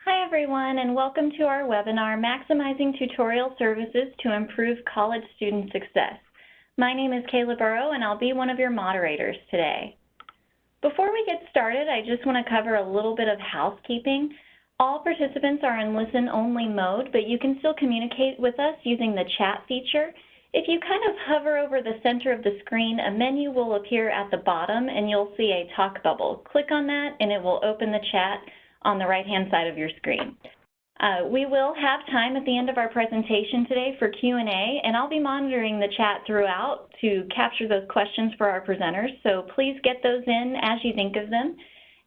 Hi everyone, and welcome to our webinar, Maximizing Tutorial Services to Improve College Student Success. My name is Kayla Burrow, and I'll be one of your moderators today. Before we get started, I just want to cover a little bit of housekeeping. All participants are in listen-only mode, but you can still communicate with us using the chat feature. If you kind of hover over the center of the screen, a menu will appear at the bottom, and you'll see a talk bubble. Click on that, and it will open the chat on the right-hand side of your screen. We will have time at the end of our presentation today for Q&A, and I'll be monitoring the chat throughout to capture those questions for our presenters, so please get those in as you think of them.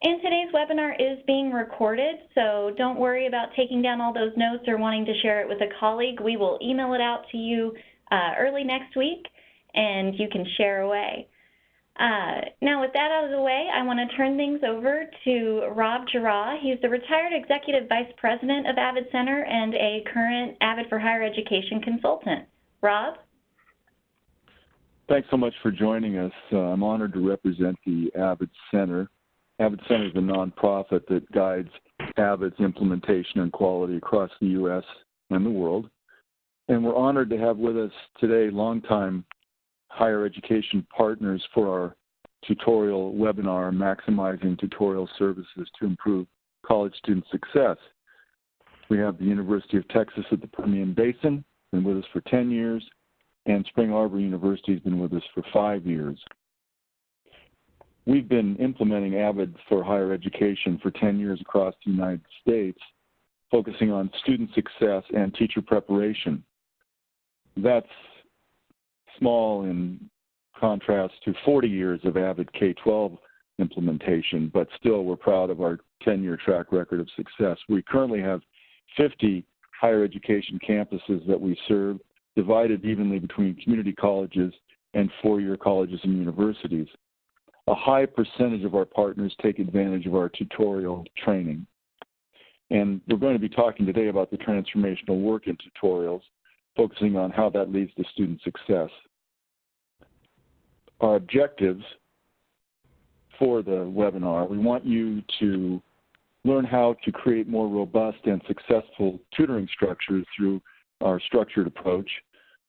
And today's webinar is being recorded, so don't worry about taking down all those notes or wanting to share it with a colleague. We will email it out to you early next week, and you can share away. Now, with that out of the way, I want to turn things over to Rob Jarrah. He's the retired Executive Vice President of AVID Center and a current AVID for Higher Education consultant. Rob? Thanks so much for joining us. I'm honored to represent the AVID Center. AVID Center is a nonprofit that guides AVID's implementation and quality across the U.S. and the world. And we're honored to have with us today longtime higher education partners for our tutorial webinar, Maximizing Tutorial Services to Improve College Student Success. We have the University of Texas at the Permian Basin, been with us for 10 years, and Arbor University has been with us for 5 years. We've been implementing AVID for higher education for 10 years across the United States, focusing on student success and teacher preparation. That's small in contrast to 40 years of AVID K-12 implementation, but still we're proud of our 10-year track record of success. We currently have 50 higher education campuses that we serve, divided evenly between community colleges and four-year colleges and universities. A high percentage of our partners take advantage of our tutorial training. And we're going to be talking today about the transformational work in tutorials, focusing on how that leads to student success. Our objectives for the webinar: we want you to learn how to create more robust and successful tutoring structures through our structured approach.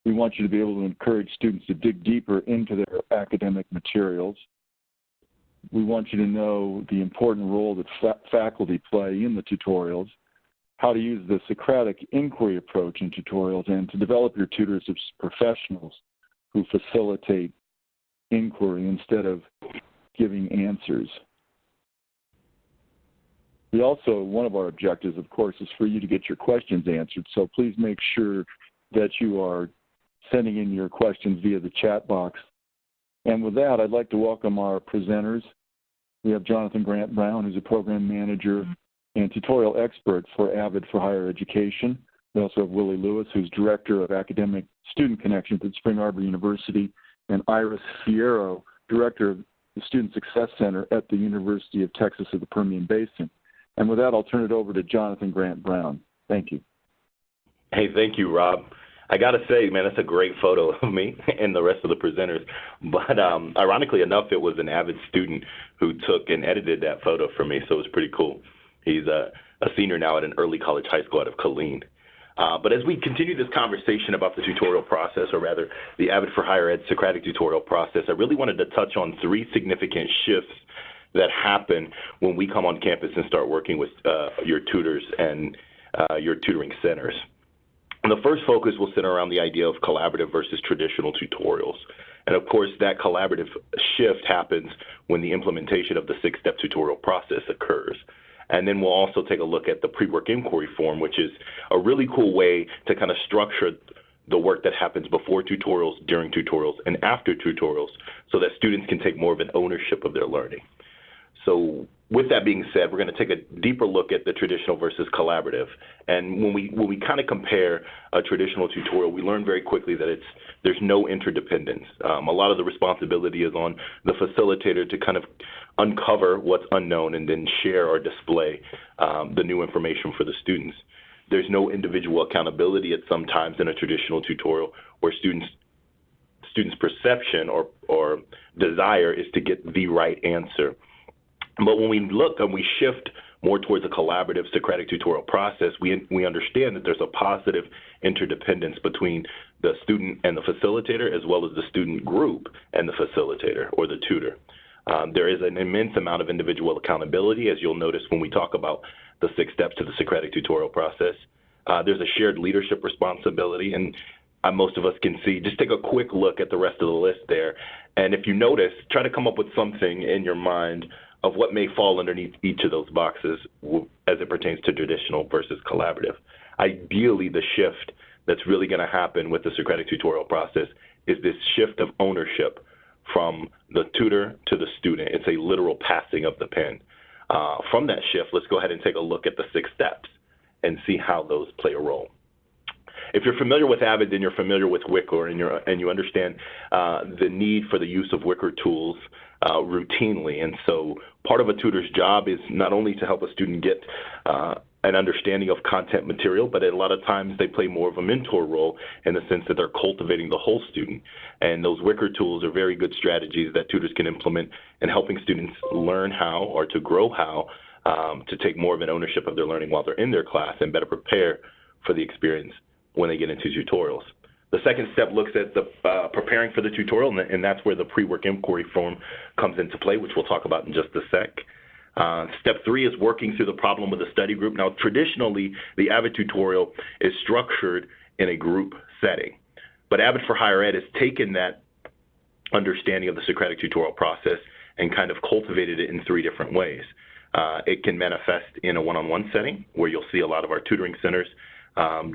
We want you to be able to encourage students to dig deeper into their academic materials. We want you to know the important role that faculty play in the tutorials, how to use the Socratic inquiry approach in tutorials, and to develop your tutors as professionals who facilitate inquiry instead of giving answers. We also, one of our objectives, of course, is for you to get your questions answered, so please make sure that you are sending in your questions via the chat box. And with that, I'd like to welcome our presenters. We have Jonathan Grant Brown, who's a program manager and tutorial expert for AVID for Higher Education. We also have Willie Lewis, who's Director of Academic Student Connections at Arbor University, and Iris Fierro, Director of the Student Success Center at the University of Texas at the Permian Basin. And with that, I'll turn it over to Jonathan Grant Brown. Thank you. Hey, thank you, Rob. I got to say, man, that's a great photo of me and the rest of the presenters. But ironically enough, it was an AVID student who took and edited that photo for me, so it was pretty cool. He's a senior now at an early college high school out of Killeen. But as we continue this conversation about the tutorial process, or rather the AVID for Higher Ed Socratic tutorial process, I really wanted to touch on three significant shifts that happen when we come on campus and start working with your tutors and your tutoring centers. And the first focus will center around the idea of collaborative versus traditional tutorials. And of course, that collaborative shift happens when the implementation of the six-step tutorial process occurs. And then we'll also take a look at the pre-work inquiry form, which is a really cool way to kind of structure the work that happens before tutorials, during tutorials, and after tutorials so that students can take more of an ownership of their learning. So with that being said, we're going to take a deeper look at the traditional versus collaborative. And when we kind of compare a traditional tutorial, we learn very quickly that there's no interdependence. A lot of the responsibility is on the facilitator to kind of uncover what's unknown and then share or display the new information for the students. There's no individual accountability at some times in a traditional tutorial where students' perception or desire is to get the right answer. But when we look and we shift more towards a collaborative Socratic tutorial process, we understand that there's a positive interdependence between the student and the facilitator, as well as the student group and the facilitator or the tutor. There is an immense amount of individual accountability, as you'll notice when we talk about the 6 steps to the Socratic tutorial process. There's a shared leadership responsibility, and most of us can see. Just take a quick look at the rest of the list there. And if you notice, try to come up with something in your mind of what may fall underneath each of those boxes as it pertains to traditional versus collaborative. Ideally, the shift that's really going to happen with the Socratic tutorial process is this shift of ownership from the tutor to the student. It's a literal passing of the pen. From that shift, let's go ahead and take a look at the 6 steps and see how those play a role. If you're familiar with AVID, then you're familiar with Wicker, and you understand the need for the use of Wicker tools routinely. And so part of a tutor's job is not only to help a student get an understanding of content material, but a lot of times they play more of a mentor role in the sense that they're cultivating the whole student. And those Wicker tools are very good strategies that tutors can implement in helping students learn how, or to grow how, to take more of an ownership of their learning while they're in their class and better prepare for the experience when they get into tutorials. The second step looks at the preparing for the tutorial, and that's where the pre-work inquiry form comes into play, which we'll talk about in just a sec. Step 3 is working through the problem with a study group. Now, traditionally, the AVID tutorial is structured in a group setting, but AVID for Higher Ed has taken that understanding of the Socratic tutorial process and kind of cultivated it in 3 different ways. It can manifest in a one-on-one setting, where you'll see a lot of our tutoring centers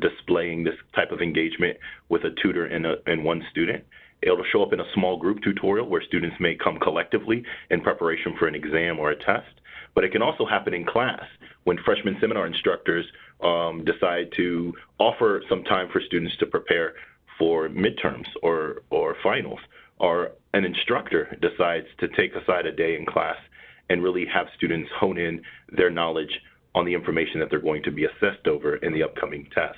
displaying this type of engagement with a tutor and one student. It'll show up in a small group tutorial where students may come collectively in preparation for an exam or a test. But it can also happen in class when freshman seminar instructors decide to offer some time for students to prepare for midterms or finals, or an instructor decides to take aside a day in class and really have students hone in their knowledge on the information that they're going to be assessed over in the upcoming test.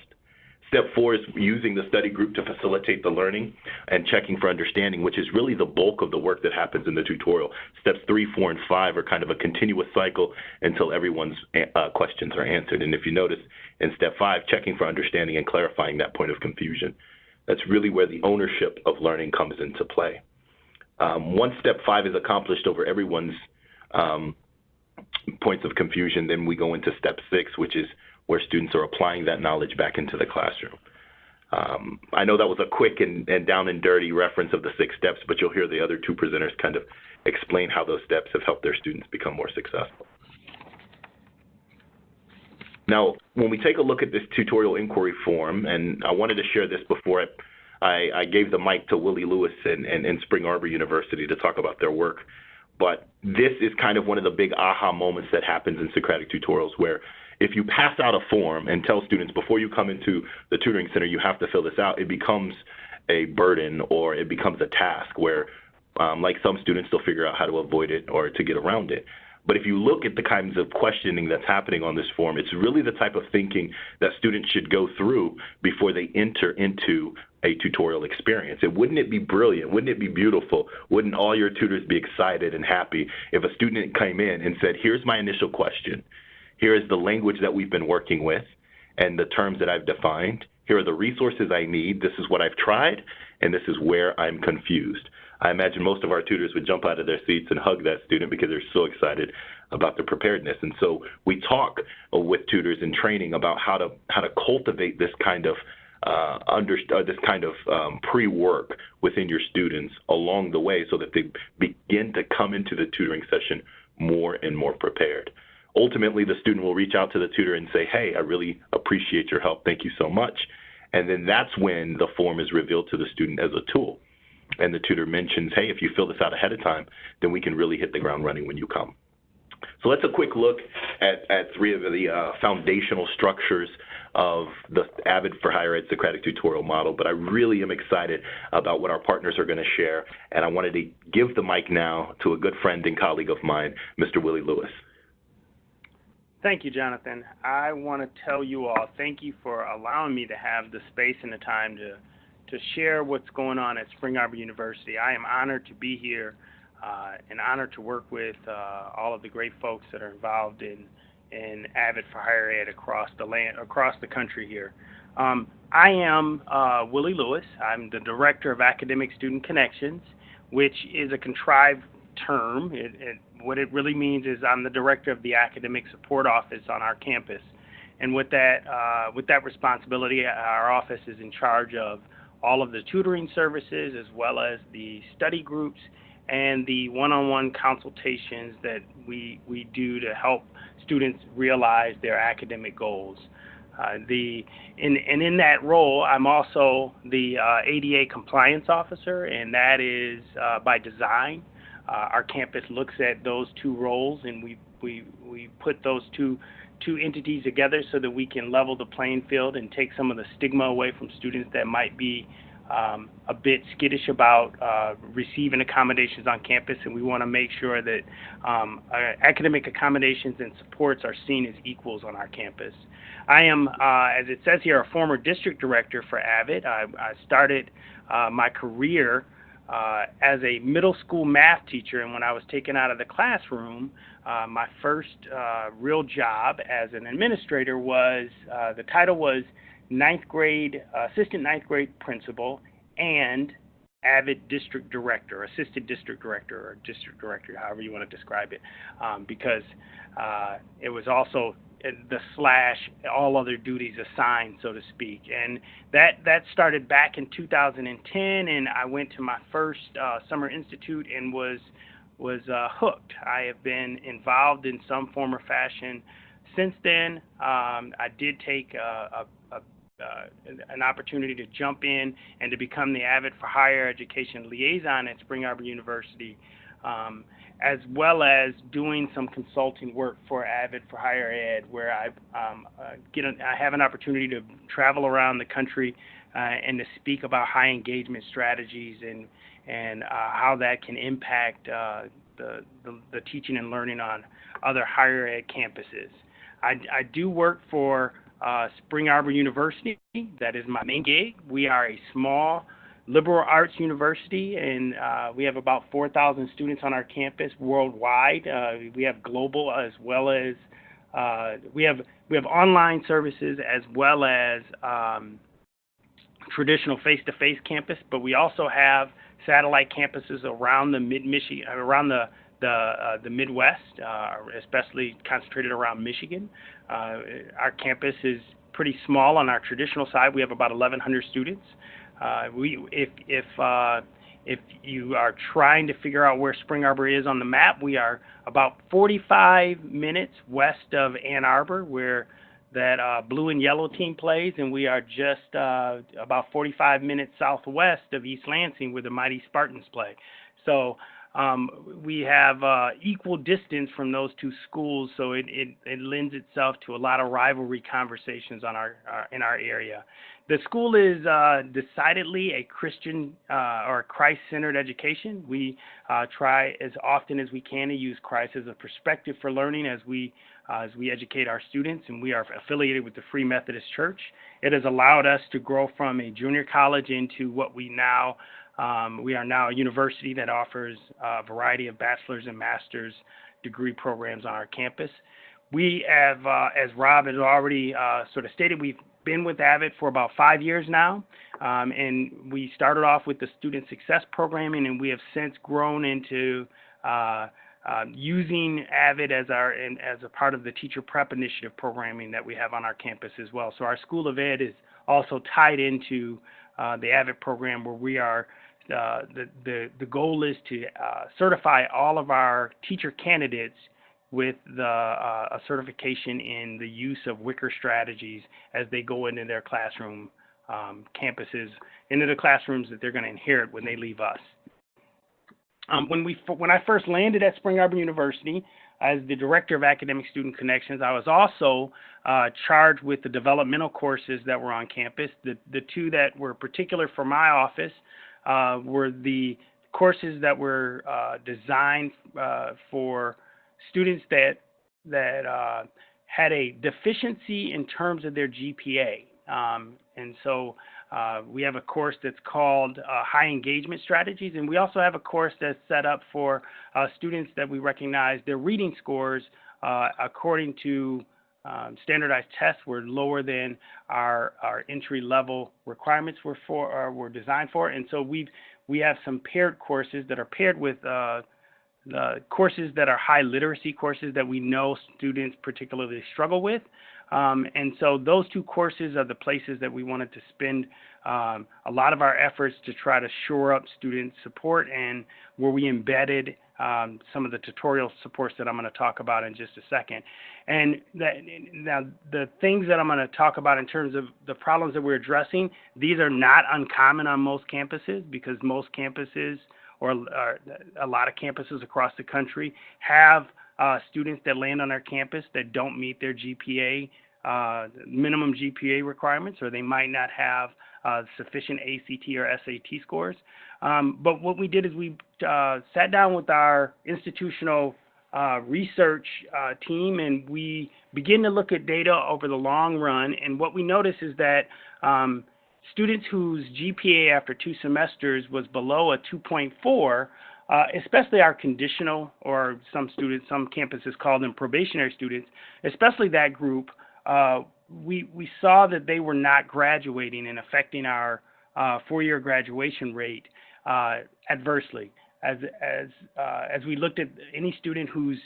Step 4 is using the study group to facilitate the learning and checking for understanding, which is really the bulk of the work that happens in the tutorial. Steps 3, 4, and 5 are kind of a continuous cycle until everyone's questions are answered. And if you notice in step 5, checking for understanding and clarifying that point of confusion. That's really where the ownership of learning comes into play. Once step 5 is accomplished over everyone's points of confusion, then we go into step 6, which is where students are applying that knowledge back into the classroom. I know that was a quick and down and dirty reference of the 6 steps, but you'll hear the other 2 presenters kind of explain how those steps have helped their students become more successful. Now, when we take a look at this tutorial inquiry form, and I wanted to share this before I gave the mic to Willie Lewis and Spring Arbor University to talk about their work, but this is kind of one of the big aha moments that happens in Socratic tutorials, where if you pass out a form and tell students before you come into the tutoring center you have to fill this out, it becomes a burden, or it becomes a task where, like some students, they'll figure out how to avoid it or to get around it. But if you look at the kinds of questioning that's happening on this form, it's really the type of thinking that students should go through before they enter into a tutorial experience. And wouldn't it be brilliant? Wouldn't it be beautiful? Wouldn't all your tutors be excited and happy if a student came in and said, here's my initial question. Here is the language that we've been working with and the terms that I've defined. Here are the resources I need. This is what I've tried, and this is where I'm confused. I imagine most of our tutors would jump out of their seats and hug that student because they're so excited about their preparedness. And so we talk with tutors in training about how to cultivate this kind of pre-work within your students along the way, so that they begin to come into the tutoring session more and more prepared. Ultimately, the student will reach out to the tutor and say, hey, I really appreciate your help. Thank you so much. And then that's when the form is revealed to the student as a tool. And the tutor mentions, hey, if you fill this out ahead of time, then we can really hit the ground running when you come. So let's a quick look at 3 of the foundational structures of the AVID for Higher Ed Socratic tutorial model, but I really am excited about what our partners are going to share, and I wanted to give the mic now to a good friend and colleague of mine, Mr. Willie Lewis. Thank you, Jonathan. I want to tell you all, thank you for allowing me to have the space and the time to share what's going on at Spring Arbor University. I am honored to be here an honor to work with all of the great folks that are involved in AVID for higher ed across the country here. I am Willie Lewis. I'm the Director of Academic Student Connections, which is a contrived term. What it really means is I'm the Director of the Academic Support Office on our campus. And with that responsibility, our office is in charge of all of the tutoring services as well as the study groups and the one-on-one consultations that we do to help students realize their academic goals. In that role, I'm also the ADA compliance officer, and that is by design. Our campus looks at those two roles, and we put those two entities together so that we can level the playing field and take some of the stigma away from students that might be a bit skittish about receiving accommodations on campus, and we want to make sure that academic accommodations and supports are seen as equals on our campus. I am, as it says here, a former district director for AVID. I started my career as a middle school math teacher, and when I was taken out of the classroom, my first real job as an administrator was, the title was assistant ninth grade principal and AVID district director, assistant district director, or district director, however you want to describe it, because it was also the / all other duties assigned, so to speak. And that started back in 2010, and I went to my first summer institute and was hooked. I have been involved in some form or fashion since then. I did take an opportunity to jump in and to become the AVID for higher education liaison at Spring Arbor University, as well as doing some consulting work for AVID for higher ed, where I have an opportunity to travel around the country and to speak about high engagement strategies and how that can impact the teaching and learning on other higher ed campuses. I do work for Spring Arbor University. That is my main gig. We are a small liberal arts university, and we have about 4,000 students on our campus worldwide. We have global as well as we have online services as well as traditional face-to-face campus, but we also have satellite campuses around the the Midwest, especially concentrated around Michigan. Our campus is pretty small on our traditional side. We have about 1,100 students. If you are trying to figure out where Spring Arbor is on the map, we are about 45 minutes west of Ann Arbor, where that blue and yellow team plays, and we are just about 45 minutes southwest of East Lansing, where the Mighty Spartans play. So we have equal distance from those two schools, so it lends itself to a lot of rivalry conversations on in our area. The school is decidedly a Christian or Christ-centered education. We try as often as we can to use Christ as a perspective for learning as we educate our students, and we are affiliated with the Free Methodist Church. It has allowed us to grow from a junior college into what we are now a university that offers a variety of bachelor's and master's degree programs on our campus. We have, as Rob has already sort of stated, we've been with AVID for about 5 years now, and we started off with the student success programming, and we have since grown into using AVID as a part of the teacher prep initiative programming that we have on our campus as well. So our School of Ed is also tied into the AVID program, where we are the goal is to certify all of our teacher candidates with a certification in the use of Wicker strategies as they go into their classroom campuses, into the classrooms that they're going to inherit when they leave us. When I first landed at Spring Arbor University as the Director of Academic Student Connections, I was also charged with the developmental courses that were on campus. The two that were particular for my office were the courses that were designed for students that had a deficiency in terms of their GPA. And so We have a course that's called High Engagement Strategies, and we also have a course that's set up for students that we recognize their reading scores according to standardized tests were lower than our entry-level requirements were designed for, and so we have some paired courses that are paired with the courses that are high literacy courses that we know students particularly struggle with. And so those two courses are the places that we wanted to spend a lot of our efforts to try to shore up student support, and where we embedded some of the tutorial supports that I'm going to talk about in just a second. And now the things that I'm going to talk about in terms of the problems that we're addressing, these are not uncommon on most campuses, because most campuses, or a lot of campuses across the country, have students that land on our campus that don't meet their GPA, minimum GPA requirements, or they might not have sufficient ACT or SAT scores. But what we did is we sat down with our institutional research team, and we began to look at data over the long run. And what we noticed is that students whose GPA after 2 semesters was below a 2.4, especially our conditional, or some campuses call them probationary students, especially that group, we saw that they were not graduating and affecting our 4-year graduation rate adversely. As we looked at any student whose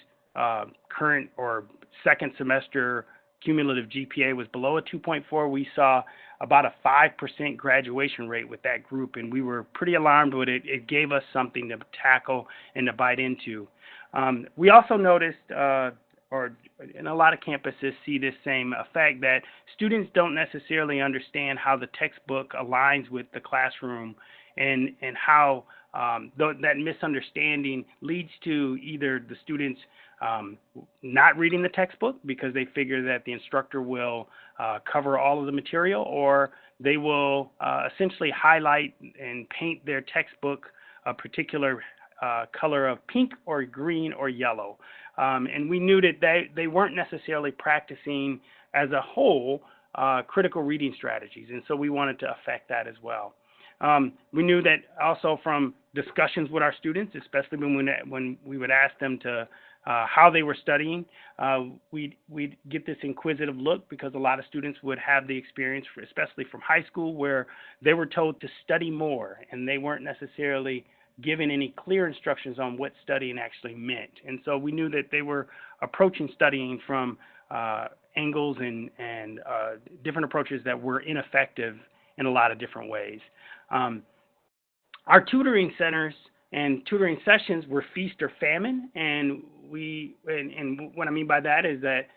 current or second semester cumulative GPA was below a 2.4, we saw about a 5% graduation rate with that group, and we were pretty alarmed with it. It gave us something to tackle and to bite into. We also noticed, or in a lot of campuses see this same effect, that students don't necessarily understand how the textbook aligns with the classroom, and how that misunderstanding leads to either the students not reading the textbook because they figure that the instructor will cover all of the material, or they will essentially highlight and paint their textbook a particular color of pink or green or yellow. And we knew that they weren't necessarily practicing as a whole critical reading strategies, and so we wanted to affect that as well. We knew that also from discussions with our students, especially when we would ask them to how they were studying, we'd get this inquisitive look, because a lot of students would have the experience, especially from high school, where they were told to study more, and they weren't necessarily given any clear instructions on what studying actually meant. And so we knew that they were approaching studying from angles and different approaches that were ineffective in a lot of different ways. Our tutoring centers and tutoring sessions were feast or famine, and what I mean by that is that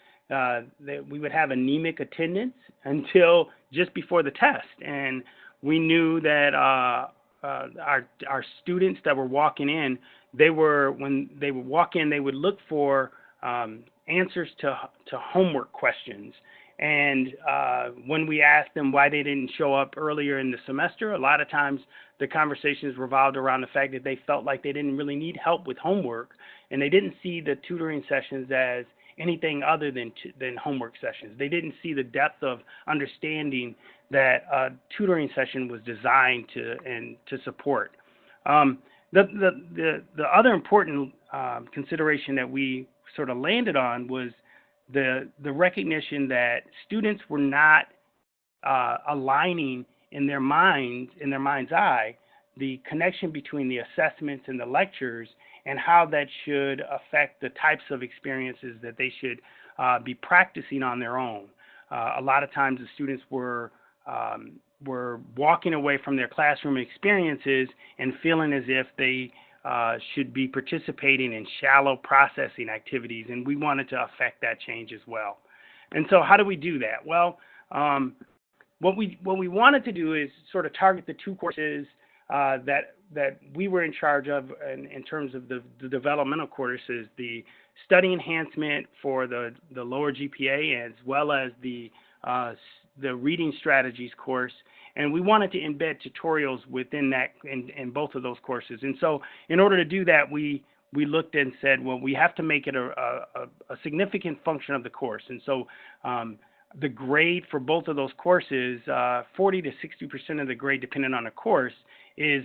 we would have anemic attendance until just before the test, and we knew that our students that were walking in, when they would walk in, they would look for answers to homework questions. And when we asked them why they didn't show up earlier in the semester, a lot of times the conversations revolved around the fact that they felt like they didn't really need help with homework, and they didn't see the tutoring sessions as anything other than homework sessions. They didn't see the depth of understanding that a tutoring session was designed to support. The other important consideration that we sort of landed on was the recognition that students were not aligning in their mind's eye the connection between the assessments and the lectures, and how that should affect the types of experiences that they should be practicing on their own. A lot of times the students were walking away from their classroom experiences and feeling as if they should be participating in shallow processing activities, and we wanted to affect that change as well. And so how do we do that? Well, what we wanted to do is sort of target the 2 courses that we were in charge of in terms of the developmental courses, the study enhancement for the lower GPA, as well as the reading strategies course. And we wanted to embed tutorials within that in both of those courses. And so in order to do that, we looked and said, well, we have to make it a significant function of the course. And so the grade for both of those courses, 40 to 60% of the grade, depending on the course, is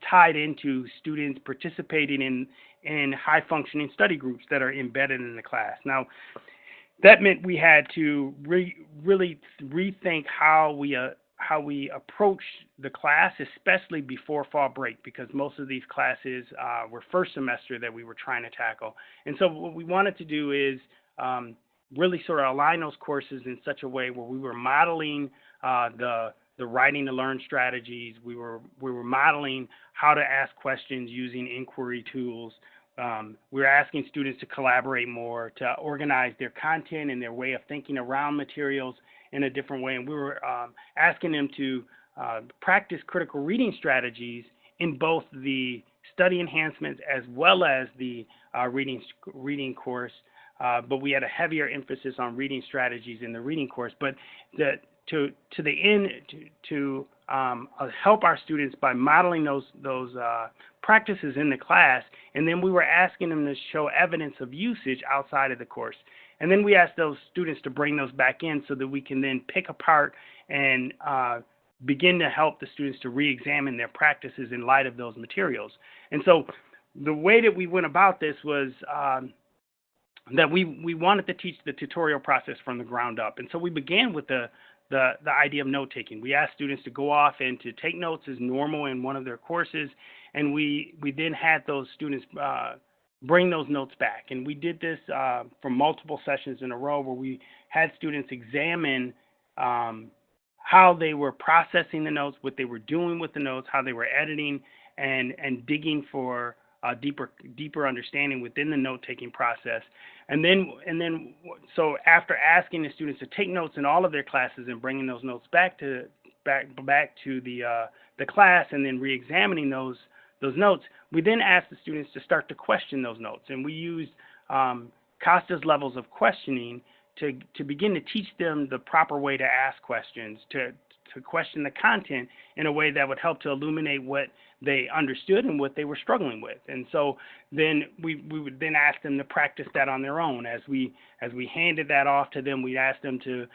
tied into students participating in high-functioning study groups that are embedded in the class. Now, that meant we had to really rethink how we approach the class, especially before fall break, because most of these classes were first semester that we were trying to tackle. And so what we wanted to do is really sort of align those courses in such a way where we were modeling the writing to learn strategies. We were modeling how to ask questions using inquiry tools. We were asking students to collaborate more, to organize their content and their way of thinking around materials in a different way. And we were asking them to practice critical reading strategies in both the study enhancements as well as the reading course. But we had a heavier emphasis on reading strategies in the reading course. But to help our students by modeling those practices in the class, and then we were asking them to show evidence of usage outside of the course. And then we asked those students to bring those back in so that we can then pick apart and begin to help the students to re-examine their practices in light of those materials. And so the way that we went about this was that we wanted to teach the tutorial process from the ground up. And so we began with the idea of note-taking. We asked students to go off and to take notes as normal in one of their courses, and we then had those students bring those notes back. And we did this for multiple sessions in a row where we had students examine how they were processing the notes, what they were doing with the notes, how they were editing and digging for deeper understanding within the note-taking process. And then, so after asking the students to take notes in all of their classes and bringing those notes back to the class and then re-examining those notes, we then asked the students to start to question those notes. And we used Costa's levels of questioning to begin to teach them the proper way to ask questions, to question the content in a way that would help to illuminate what they understood and what they were struggling with. And so then we would then ask them to practice that on their own. As we handed that off to them, we'd ask them to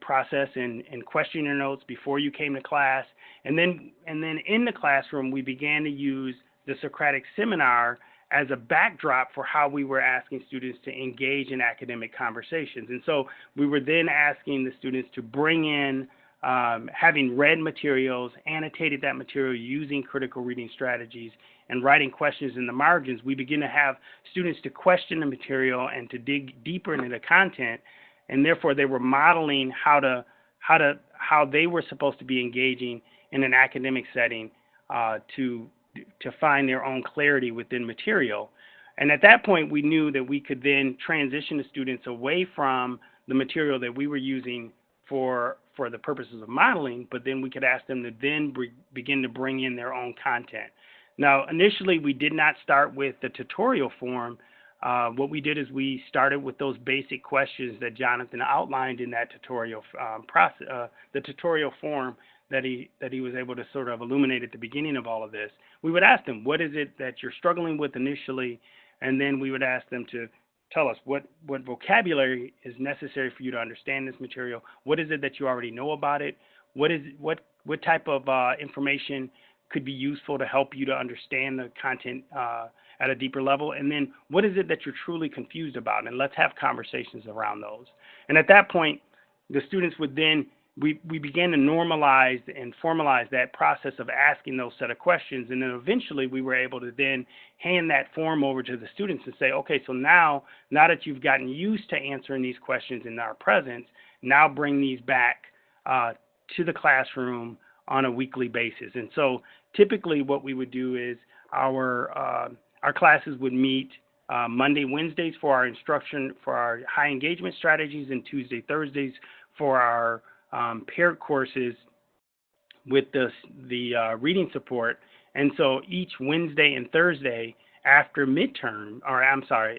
process and question your notes before you came to class. And then in the classroom, we began to use the Socratic seminar as a backdrop for how we were asking students to engage in academic conversations. And so we were then asking the students to bring in, having read materials, annotated that material using critical reading strategies, and writing questions in the margins. We begin to have students to question the material and to dig deeper into the content, and therefore they were modeling how they were supposed to be engaging in an academic setting to find their own clarity within material. And at that point, we knew that we could then transition the students away from the material that we were using for the purposes of modeling, but then we could ask them to then begin to bring in their own content. Now, initially, we did not start with the tutorial form. What we did is we started with those basic questions that Jonathan outlined in that tutorial process, the tutorial form that he was able to sort of illuminate at the beginning of all of this. We would ask them, what is it that you're struggling with initially? And then we would ask them to tell us what vocabulary is necessary for you to understand this material. What is it that you already know about it? What type of information could be useful to help you to understand the content at a deeper level? And then what is it that you're truly confused about? And let's have conversations around those. And at that point, the students would then, we began to normalize and formalize that process of asking those set of questions. And then eventually we were able to then hand that form over to the students and say, okay, so now that you've gotten used to answering these questions in our presence, now bring these back to the classroom on a weekly basis. And so typically what we would do is our classes would meet Monday, Wednesdays for our instruction, for our high engagement strategies, and Tuesday, Thursdays for our paired courses with the reading support. And so each Wednesday and Thursday after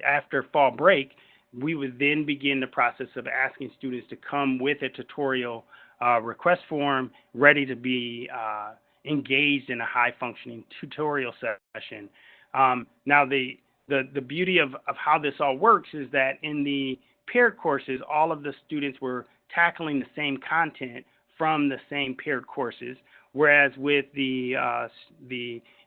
after fall break, we would then begin the process of asking students to come with a tutorial request form ready to be engaged in a high functioning tutorial session. Now the beauty of how this all works is that in the paired courses, all of the students were tackling the same content from the same paired courses, whereas with the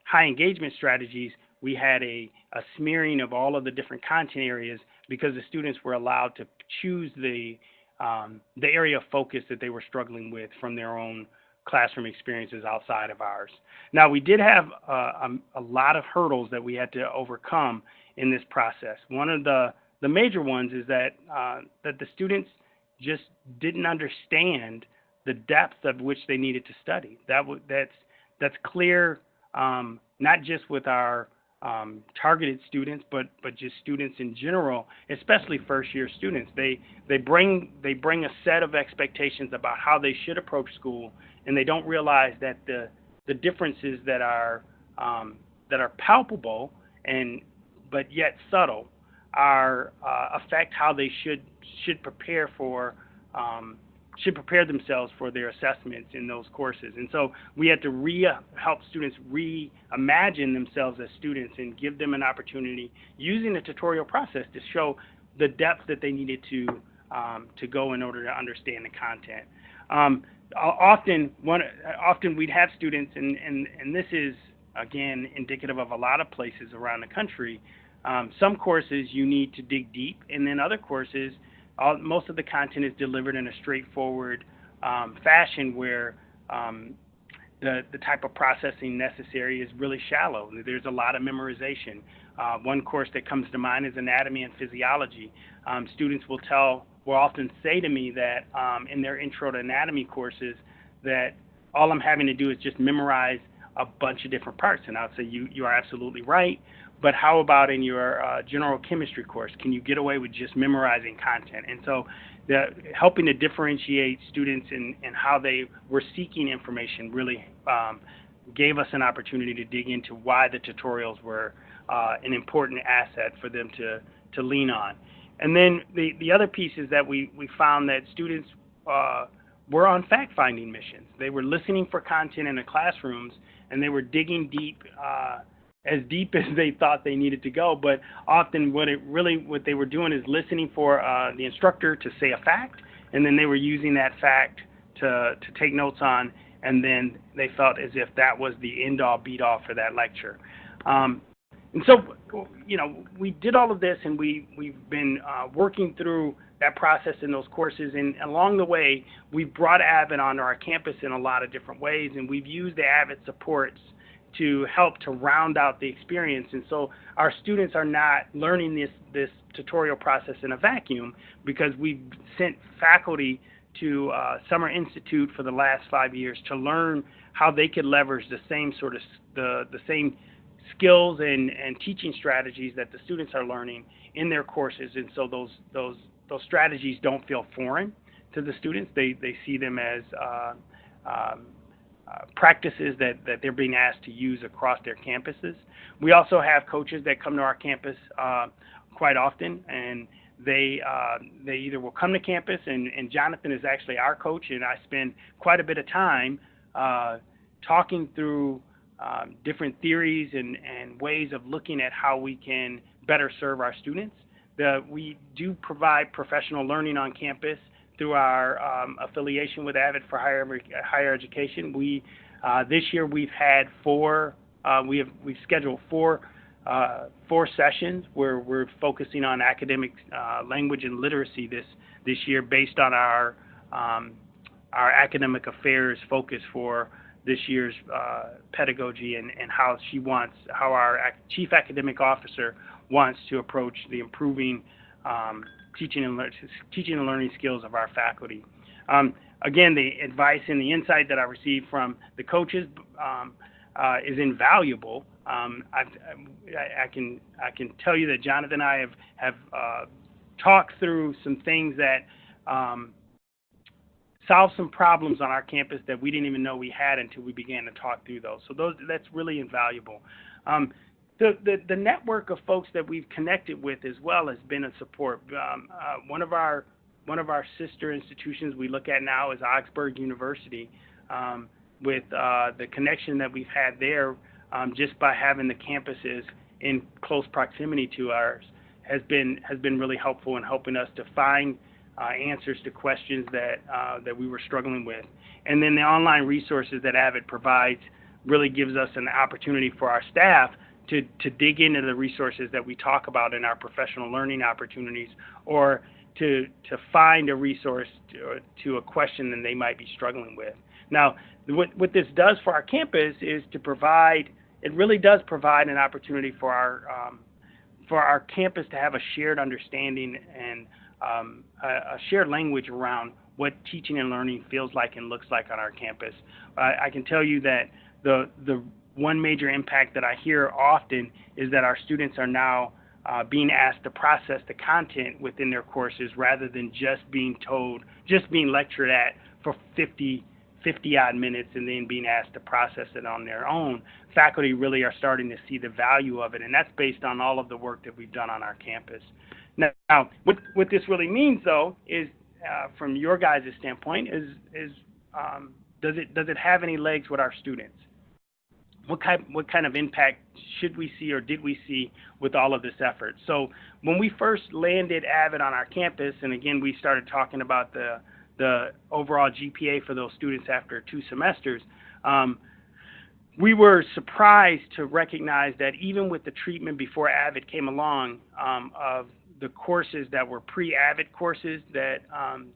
high engagement strategies, we had a smearing of all of the different content areas because the students were allowed to choose the area of focus that they were struggling with from their own classroom experiences outside of ours. Now, we did have a lot of hurdles that we had to overcome in this process. One of the major ones is that the students just didn't understand the depth of which they needed to study. That's clear, not just with our targeted students, but just students in general, especially first-year students. They bring a set of expectations about how they should approach school, and they don't realize that the differences that are palpable but yet subtle affect how they should prepare themselves for their assessments in those courses. And so we had to help students reimagine themselves as students and give them an opportunity using the tutorial process to show the depth that they needed to go in order to understand the content. Often we'd have students, and this is, again, indicative of a lot of places around the country. Some courses you need to dig deep, and then other courses, most of the content is delivered in a straightforward fashion where the type of processing necessary is really shallow. There's a lot of memorization. One course that comes to mind is anatomy and physiology. Students will often say to me that in their intro to anatomy courses that all I'm having to do is just memorize a bunch of different parts. And I would say you are absolutely right. But how about in your general chemistry course? Can you get away with just memorizing content? And so helping to differentiate students in how they were seeking information really gave us an opportunity to dig into why the tutorials were an important asset for them to lean on. And then the other piece is that we found that students were on fact-finding missions. They were listening for content in the classrooms, and they were digging deep, as deep as they thought they needed to go. But often what they were doing is listening for the instructor to say a fact, and then they were using that fact to take notes on, and then they felt as if that was the end-all, beat-all for that lecture. And so, we did all of this, and we've been working through that process in those courses. And along the way, we've brought AVID onto our campus in a lot of different ways, and we've used the AVID supports to help to round out the experience. And so our students are not learning this tutorial process in a vacuum, because we've sent faculty to Summer Institute for the last 5 years to learn how they could leverage the same sort of the same skills and teaching strategies that the students are learning in their courses. And so those strategies don't feel foreign to the students. They see them as practices that they're being asked to use across their campuses. We also have coaches that come to our campus quite often, and they either will come to campus, and Jonathan is actually our coach, and I spend quite a bit of time talking through different theories and ways of looking at how we can better serve our students. We do provide professional learning on campus through our affiliation with AVID for higher education. This year we've had we've scheduled four sessions where we're focusing on academic language and literacy this year, based on our academic affairs focus for this year's pedagogy, and how our chief academic officer wants to approach the improving teaching and learning skills of our faculty. Again, the advice and the insight that I received from the coaches is invaluable. I can tell you that Jonathan and I have talked through some things that solve some problems on our campus that we didn't even know we had until we began to talk through those. So that's really invaluable. The network of folks that we've connected with as well has been a support. One of our sister institutions we look at now is Arbor University. With the connection that we've had there, just by having the campuses in close proximity to ours, has been really helpful in helping us to find answers to questions that we were struggling with. And then the online resources that AVID provides really gives us an opportunity for our staff to dig into the resources that we talk about in our professional learning opportunities, or to find a resource to a question that they might be struggling with. Now, what this does for our campus is it really does provide an opportunity for our campus to have a shared understanding and a shared language around what teaching and learning feels like and looks like on our campus. I can tell you that the one major impact that I hear often is that our students are now being asked to process the content within their courses rather than just being lectured at for 50 odd minutes and then being asked to process it on their own. Faculty really are starting to see the value of it, and that's based on all of the work that we've done on our campus. Now, what this really means, though, is from your guys' standpoint, does it have any legs with our students? What kind of impact should we see or did we see with all of this effort? So when we first landed AVID on our campus, and again we started talking about the overall GPA for those students after 2 semesters, we were surprised to recognize that even with the treatment before AVID came along of the courses that were pre-AVID courses, that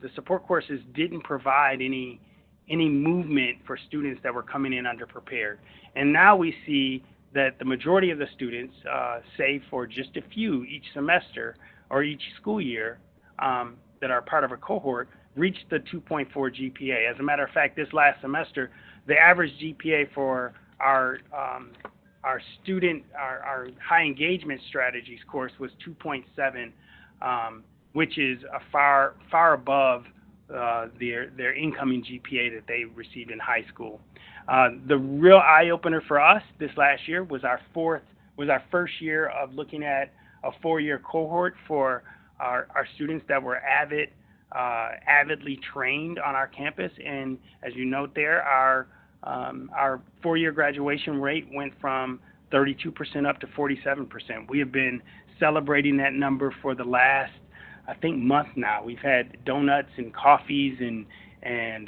the support courses didn't provide any movement for students that were coming in underprepared. And now we see that the majority of the students, save for just a few each semester or each school year that are part of a cohort, reached the 2.4 GPA. As a matter of fact, this last semester, the average GPA for our high engagement strategies course was 2.7, which is a far above their incoming GPA that they received in high school. The real eye opener for us this last year was our first year of looking at a 4-year cohort for our students that were avidly trained on our campus. And as you note there, our 4-year graduation rate went from 32% up to 47%. We have been celebrating that number for the last, I think, month now. We've had donuts and coffees and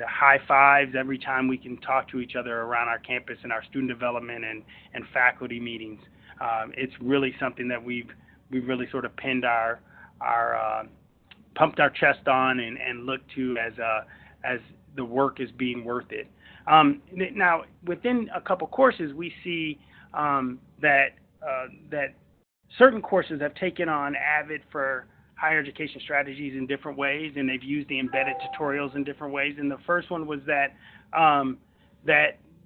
high fives every time we can talk to each other around our campus and our student development and faculty meetings. It's really something that we've really sort of pinned pumped our chest on and looked to as the work is being worth it. Now, within a couple courses, we see that certain courses have taken on AVID for higher education strategies in different ways, and they've used the embedded tutorials in different ways. And the first one was that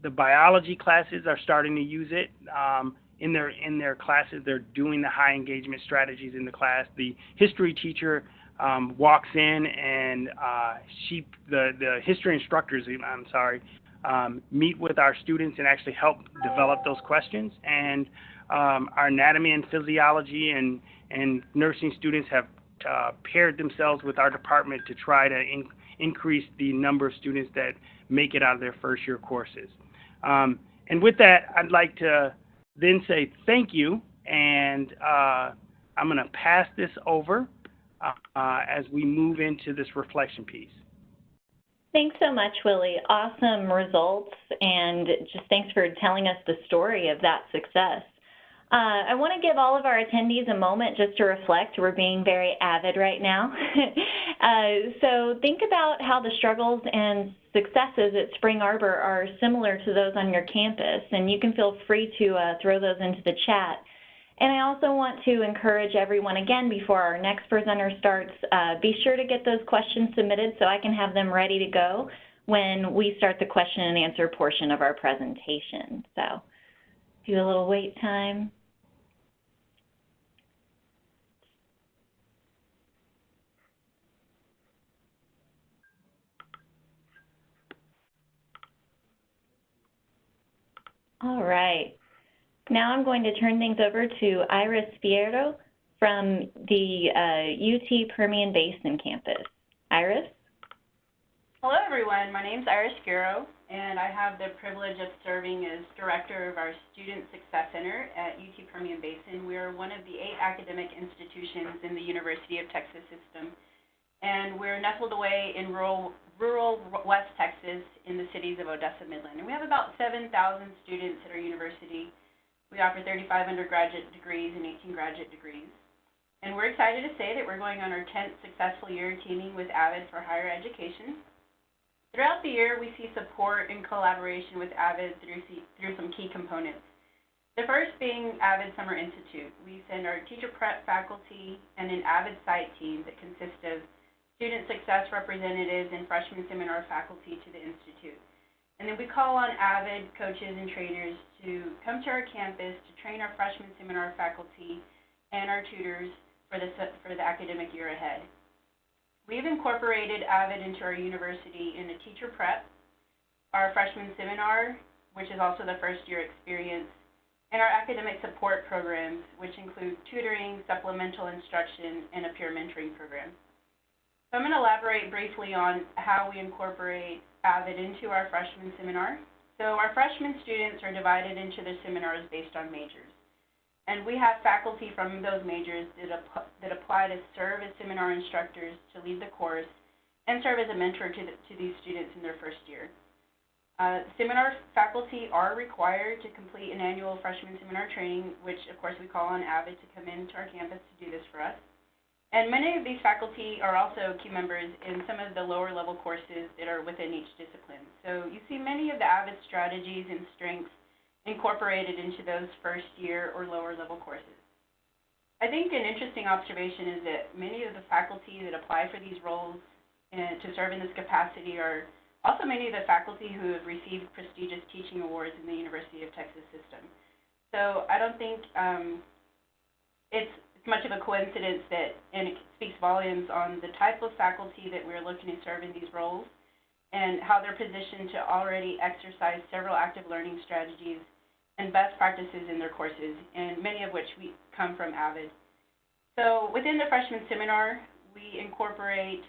the biology classes are starting to use it in their classes. They're doing the high engagement strategies in the class. The history teacher walks in and the history instructors, meet with our students and actually help develop those questions. And our anatomy and physiology and nursing students have paired themselves with our department to try to increase the number of students that make it out of their first year courses. And with that, I'd like to then say thank you, and I'm going to pass this over as we move into this reflection piece. Thanks so much, Willie. Awesome results, and just thanks for telling us the story of that success. I want to give all of our attendees a moment just to reflect. We're being very AVID right now. So think about how the struggles and successes at Spring Arbor are similar to those on your campus, and you can feel free to throw those into the chat. And I also want to encourage everyone again before our next presenter starts, be sure to get those questions submitted so I can have them ready to go when we start the question and answer portion of our presentation. So do a little wait time. All right. Now I'm going to turn things over to Iris Fierro from the UT Permian Basin campus. Iris? Hello, everyone. My name is Iris Fierro, and I have the privilege of serving as director of our Student Success Center at UT Permian Basin. We are one of the 8 academic institutions in the University of Texas system. and we're nestled away in rural West Texas in the cities of Odessa, Midland. And we have about 7,000 students at our university. We offer 35 undergraduate degrees and 18 graduate degrees. And we're excited to say that we're going on our 10th successful year teaming with AVID for higher education. Throughout the year, we see support and collaboration with AVID through some key components. The first being AVID Summer Institute. We send our teacher prep faculty and an AVID site team that consists of student success representatives and freshman seminar faculty to the Institute. And then we call on AVID coaches and trainers to come to our campus to train our freshman seminar faculty and our tutors for the academic year ahead. We've incorporated AVID into our university in a teacher prep, our freshman seminar, which is also the first year experience, and our academic support programs, which include tutoring, supplemental instruction, and a peer mentoring program. So I'm going to elaborate briefly on how we incorporate AVID into our freshman seminar. So our freshman students are divided into their seminars based on majors. And we have faculty from those majors that apply to serve as seminar instructors to lead the course and serve as a mentor to these students in their first year. Seminar faculty are required to complete an annual freshman seminar training, which of course we call on AVID to come into our campus to do this for us. And many of these faculty are also key members in some of the lower level courses that are within each discipline. So you see many of the AVID strategies and strengths incorporated into those first year or lower level courses. I think an interesting observation is that many of the faculty that apply for these roles and to serve in this capacity are also many of the faculty who have received prestigious teaching awards in the University of Texas system. So I don't think it's much of a coincidence that, and it speaks volumes on the type of faculty that we're looking to serve in these roles and how they're positioned to already exercise several active learning strategies and best practices in their courses, and many of which we come from AVID. So within the freshman seminar, we incorporate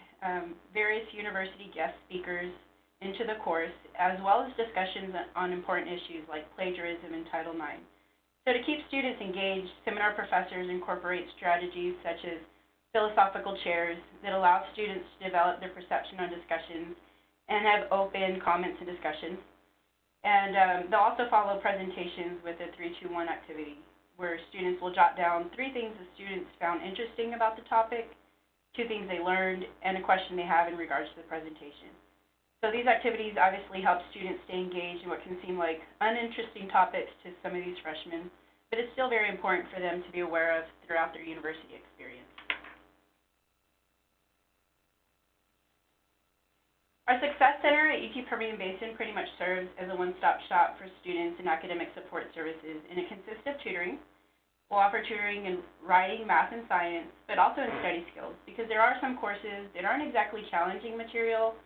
various university guest speakers into the course, as well as discussions on important issues like plagiarism and Title IX. So to keep students engaged, seminar professors incorporate strategies such as philosophical chairs that allow students to develop their perception on discussions and have open comments and discussions. And they'll also follow presentations with a 3-2-1 activity, where students will jot down 3 things the students found interesting about the topic, 2 things they learned, and a question they have in regards to the presentation. So these activities obviously help students stay engaged in what can seem like uninteresting topics to some of these freshmen, but it's still very important for them to be aware of throughout their university experience. Our Success Center at UT Permian Basin pretty much serves as a one-stop shop for students and academic support services, and it consists of tutoring. We'll offer tutoring in writing, math, and science, but also in study skills, because there are some courses that aren't exactly challenging material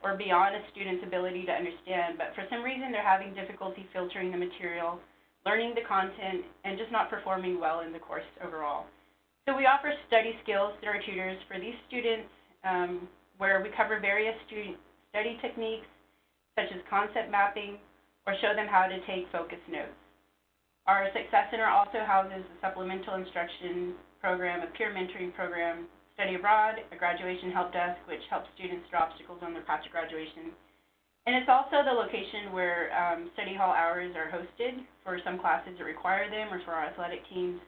or beyond a student's ability to understand, but for some reason they're having difficulty filtering the material, learning the content, and just not performing well in the course overall. So we offer study skills through our tutors for these students, where we cover various student study techniques, such as concept mapping, or show them how to take focused notes. Our Success Center also houses a supplemental instruction program, a peer mentoring program, study abroad, a graduation help desk, which helps students through obstacles on their path to graduation. And it's also the location where study hall hours are hosted for some classes that require them or for our athletic teams.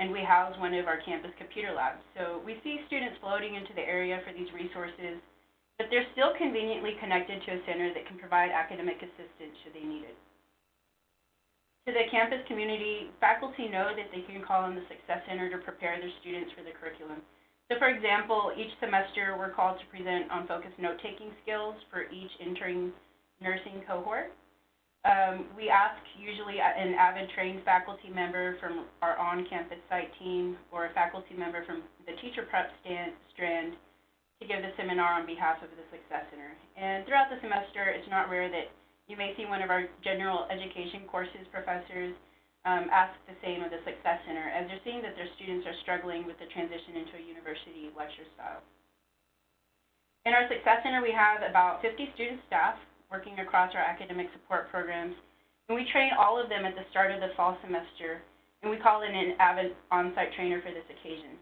And we house one of our campus computer labs. So we see students floating into the area for these resources, but they're still conveniently connected to a center that can provide academic assistance should they need it. To the campus community, faculty know that they can call on the Success Center to prepare their students for the curriculum. So for example, each semester we're called to present on focused note-taking skills for each entering nursing cohort. We ask usually an AVID trained faculty member from our on-campus site team or a faculty member from the teacher prep strand to give the seminar on behalf of the Success Center. And throughout the semester, it's not rare that you may see one of our general education courses professors ask the same of the Success Center, as they're seeing that their students are struggling with the transition into a university lecture style. In our Success Center, we have about 50 student staff working across our academic support programs, and we train all of them at the start of the fall semester, and we call in an AVID on-site trainer for this occasion.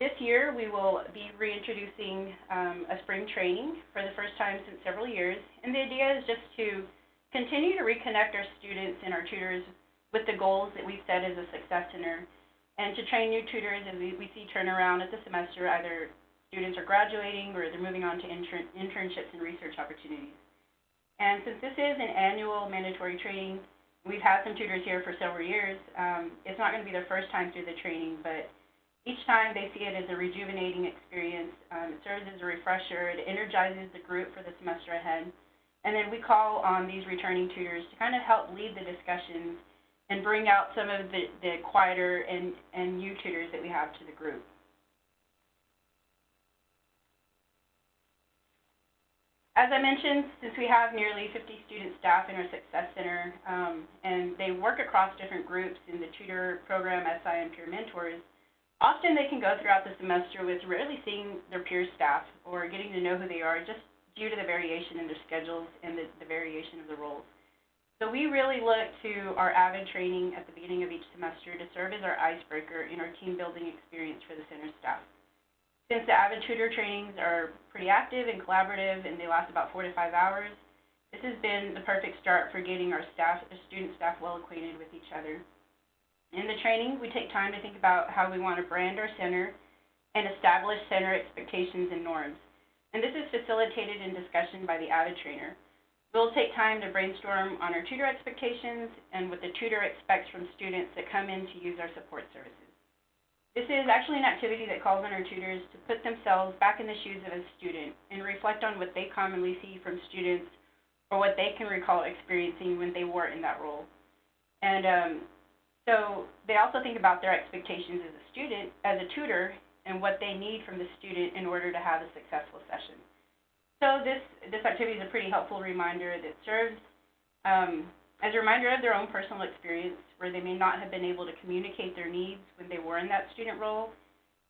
This year, we will be reintroducing a spring training for the first time since several years, and the idea is just to continue to reconnect our students and our tutors with the goals that we've set as a Success Center, and to train new tutors as we see turnaround at the semester, either students are graduating or they're moving on to internships and research opportunities. And since this is an annual mandatory training, we've had some tutors here for several years. It's not going to be their first time through the training, but each time they see it as a rejuvenating experience. It serves as a refresher. It energizes the group for the semester ahead. And then we call on these returning tutors to kind of help lead the discussions and bring out some of the quieter and new tutors that we have to the group. As I mentioned, since we have nearly 50 student staff in our Success Center, and they work across different groups in the tutor program, SI, and peer mentors, often they can go throughout the semester with rarely seeing their peer staff or getting to know who they are just due to the variation in their schedules and the variation of the roles. So we really look to our AVID training at the beginning of each semester to serve as our icebreaker in our team building experience for the center staff. Since the AVID tutor trainings are pretty active and collaborative and they last about 4 to 5 hours, this has been the perfect start for getting our student staff well acquainted with each other. In the training, we take time to think about how we want to brand our center and establish center expectations and norms. And this is facilitated in discussion by the AVID trainer. We'll take time to brainstorm on our tutor expectations and what the tutor expects from students that come in to use our support services. This is actually an activity that calls on our tutors to put themselves back in the shoes of a student and reflect on what they commonly see from students or what they can recall experiencing when they were in that role. And so they also think about their expectations as a student, as a tutor, and what they need from the student in order to have a successful session. So this activity is a pretty helpful reminder that serves as a reminder of their own personal experience where they may not have been able to communicate their needs when they were in that student role.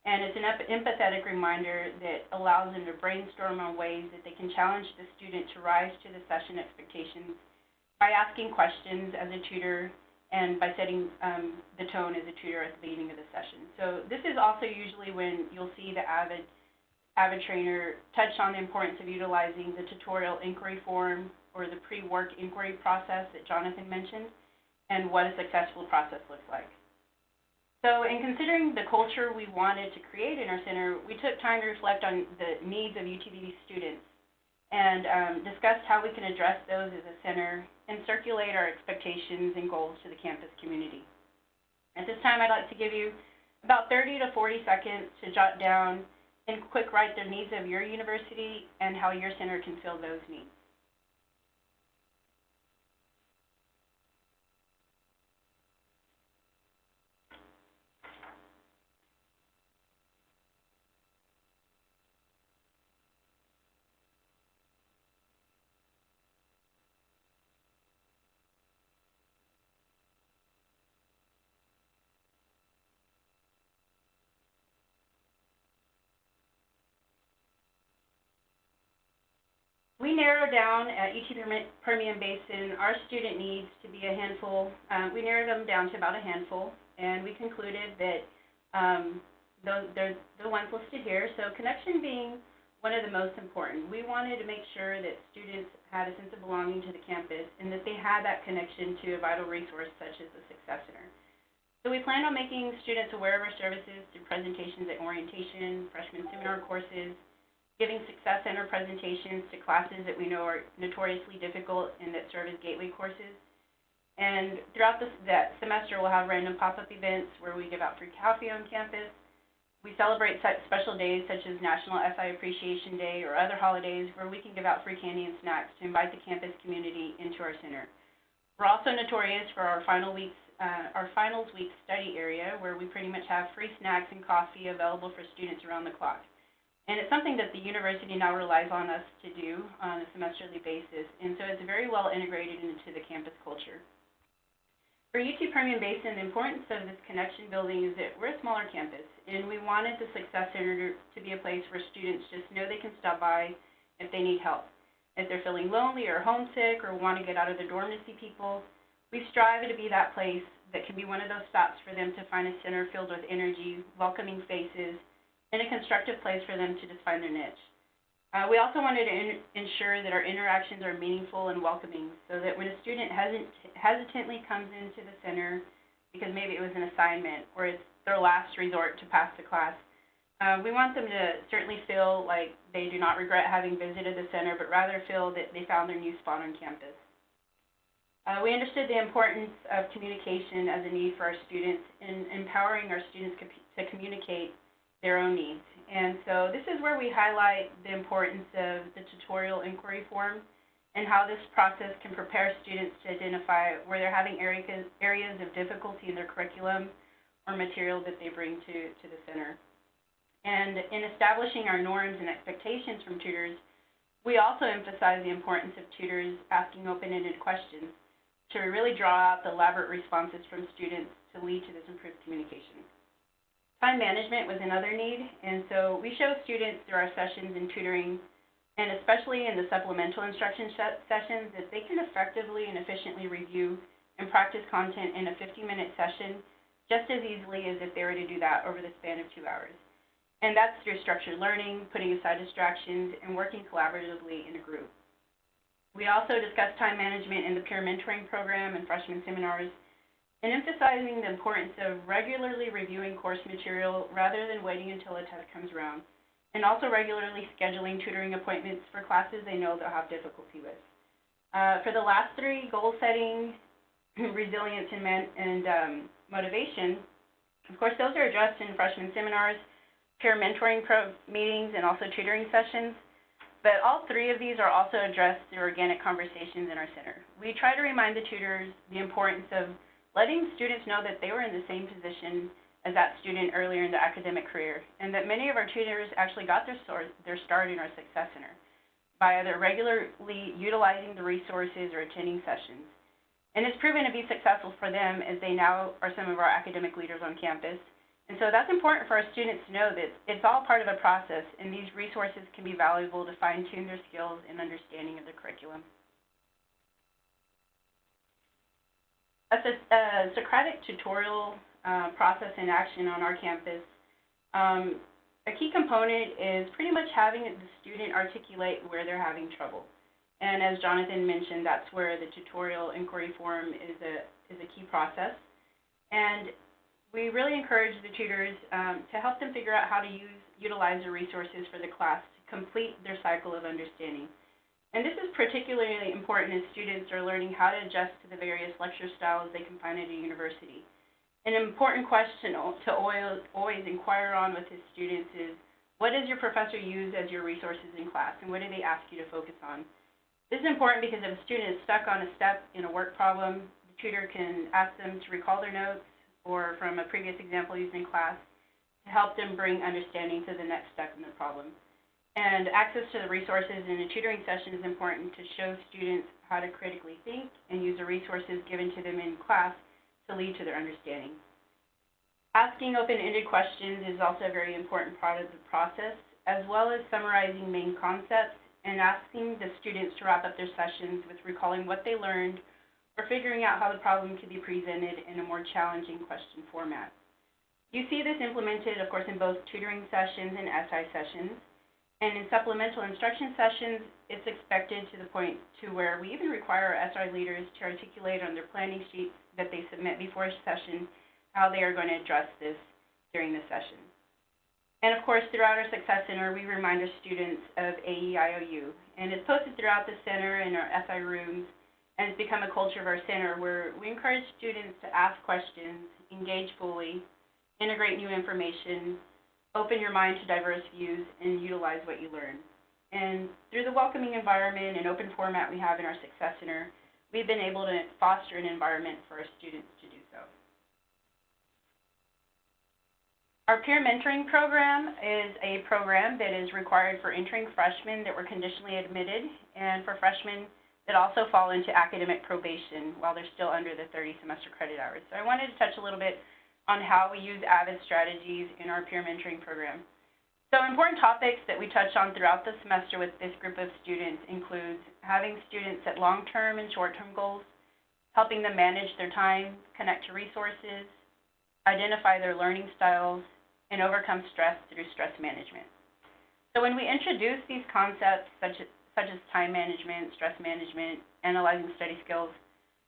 And it's an empathetic reminder that allows them to brainstorm on ways that they can challenge the student to rise to the session expectations by asking questions as a tutor and by setting the tone as a tutor at the beginning of the session. So this is also usually when you'll see the AVID trainer touch on the importance of utilizing the tutorial inquiry form or the pre-work inquiry process that Jonathan mentioned and what a successful process looks like. So in considering the culture we wanted to create in our center, we took time to reflect on the needs of UTPB students and discussed how we can address those as a center and circulate our expectations and goals to the campus community. At this time, I'd like to give you about 30 to 40 seconds to jot down and quick write the needs of your university and how your center can fill those needs. We narrowed down at UTPB Permian Basin our student needs to be a handful. We narrowed them down to about a handful, and we concluded that they're the ones listed here. So connection being one of the most important. We wanted to make sure that students had a sense of belonging to the campus and that they had that connection to a vital resource such as the Success Center. So we plan on making students aware of our services through presentations at orientation, freshman seminar courses, giving Success Center presentations to classes that we know are notoriously difficult and that serve as gateway courses. And throughout that semester, we'll have random pop-up events where we give out free coffee on campus. We celebrate special days such as National SI Appreciation Day or other holidays where we can give out free candy and snacks to invite the campus community into our center. We're also notorious for our finals week study area where we pretty much have free snacks and coffee available for students around the clock. And it's something that the university now relies on us to do on a semesterly basis, and so it's very well integrated into the campus culture. For UT Permian Basin, the importance of this connection building is that we're a smaller campus, and we wanted the Success Center to be a place where students just know they can stop by if they need help. If they're feeling lonely or homesick or want to get out of the dorm to see people, we strive to be that place that can be one of those stops for them to find a center filled with energy, welcoming faces, and a constructive place for them to just find their niche. We also wanted to ensure that our interactions are meaningful and welcoming, so that when a student hesitantly comes into the center because maybe it was an assignment or it's their last resort to pass the class, we want them to certainly feel like they do not regret having visited the center, but rather feel that they found their new spot on campus. We understood the importance of communication as a need for our students and empowering our students to communicate their own needs. And so this is where we highlight the importance of the tutorial inquiry form and how this process can prepare students to identify where they're having areas of difficulty in their curriculum or material that they bring to the center. And in establishing our norms and expectations from tutors, we also emphasize the importance of tutors asking open-ended questions to really draw out the elaborate responses from students to lead to this improved communication. Time management was another need, and so we show students through our sessions in tutoring, and especially in the supplemental instruction sessions, that they can effectively and efficiently review and practice content in a 50-minute session just as easily as if they were to do that over the span of 2 hours. And that's through structured learning, putting aside distractions, and working collaboratively in a group. We also discussed time management in the peer mentoring program and freshman seminars, and emphasizing the importance of regularly reviewing course material rather than waiting until a test comes around, and also regularly scheduling tutoring appointments for classes they know they'll have difficulty with. For the last three, goal setting, resilience, and motivation, of course, those are addressed in freshman seminars, peer mentoring meetings, and also tutoring sessions. But all three of these are also addressed through organic conversations in our center. We try to remind the tutors the importance of letting students know that they were in the same position as that student earlier in the academic career, and that many of our tutors actually got their start in our Success Center by either regularly utilizing the resources or attending sessions. And it's proven to be successful for them, as they now are some of our academic leaders on campus. And so that's important for our students to know that it's all part of a process, and these resources can be valuable to fine-tune their skills and understanding of the curriculum. A Socratic tutorial process in action on our campus. A key component is pretty much having the student articulate where they're having trouble. And as Jonathan mentioned, that's where the tutorial inquiry form is a key process. And we really encourage the tutors to help them figure out how to utilize the resources for the class to complete their cycle of understanding. And this is particularly important as students are learning how to adjust to the various lecture styles they can find at a university. An important question to always inquire on with his students is, what does your professor use as your resources in class, and what do they ask you to focus on? This is important because if a student is stuck on a step in a work problem, the tutor can ask them to recall their notes, or from a previous example used in class, to help them bring understanding to the next step in the problem. And access to the resources in a tutoring session is important to show students how to critically think and use the resources given to them in class to lead to their understanding. Asking open-ended questions is also a very important part of the process, as well as summarizing main concepts and asking the students to wrap up their sessions with recalling what they learned or figuring out how the problem could be presented in a more challenging question format. You see this implemented, of course, in both tutoring sessions and SI sessions. And in supplemental instruction sessions, it's expected to the point to where we even require our SI leaders to articulate on their planning sheets that they submit before a session how they are going to address this during the session. And of course, throughout our Success Center, we remind our students of AEIOU. And it's posted throughout the center in our SI rooms, and it's become a culture of our center where we encourage students to ask questions, engage fully, integrate new information, open your mind to diverse views, and utilize what you learn. And through the welcoming environment and open format we have in our Success Center, we've been able to foster an environment for our students to do so. Our peer mentoring program is a program that is required for entering freshmen that were conditionally admitted, and for freshmen that also fall into academic probation while they're still under the 30 semester credit hours. So I wanted to touch a little bit on how we use AVID strategies in our peer mentoring program. So important topics that we touch on throughout the semester with this group of students includes having students set long-term and short-term goals, helping them manage their time, connect to resources, identify their learning styles, and overcome stress through stress management. So when we introduce these concepts such as time management, stress management, analyzing study skills,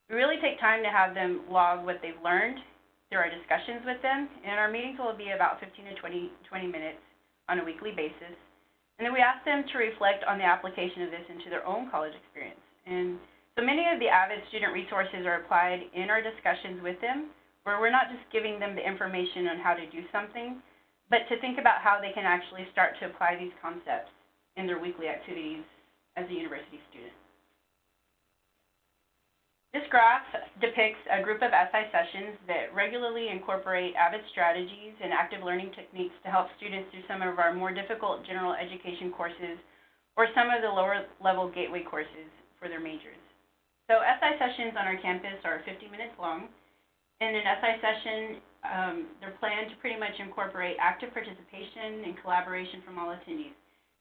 we really take time to have them log what they've learned through our discussions with them, and our meetings will be about 15 to 20 minutes on a weekly basis. And then we ask them to reflect on the application of this into their own college experience. And so many of the AVID student resources are applied in our discussions with them, where we're not just giving them the information on how to do something, but to think about how they can actually start to apply these concepts in their weekly activities as a university student. This graph depicts a group of SI sessions that regularly incorporate AVID strategies and active learning techniques to help students through some of our more difficult general education courses or some of the lower level gateway courses for their majors. So SI sessions on our campus are 50 minutes long. In an SI session, they're planned to pretty much incorporate active participation and collaboration from all attendees.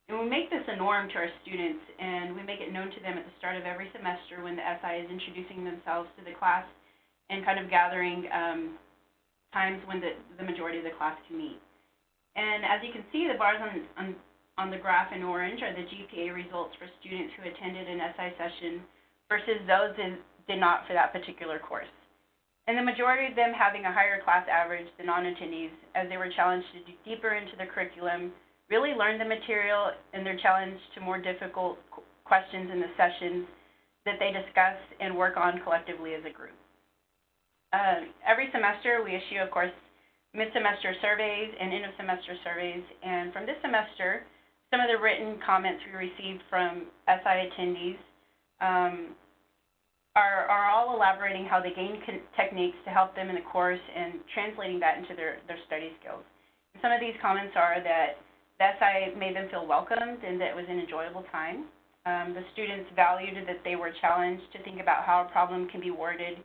And we make this a norm to our students, and we make it known to them at the start of every semester when the SI is introducing themselves to the class and kind of gathering times when the majority of the class can meet. And as you can see, the bars on the graph in orange are the GPA results for students who attended an SI session versus those that did not for that particular course. And the majority of them having a higher class average than non-attendees as they were challenged to do deeper into the curriculum, really learn the material, and they're challenged to more difficult questions in the sessions that they discuss and work on collectively as a group. Every semester we issue, of course, mid-semester surveys and end-of-semester surveys, and from this semester, some of the written comments we received from SI attendees are all elaborating how they gain techniques to help them in the course and translating that into their study skills. And some of these comments are that the SI made them feel welcomed and that it was an enjoyable time. The students valued that they were challenged to think about how a problem can be worded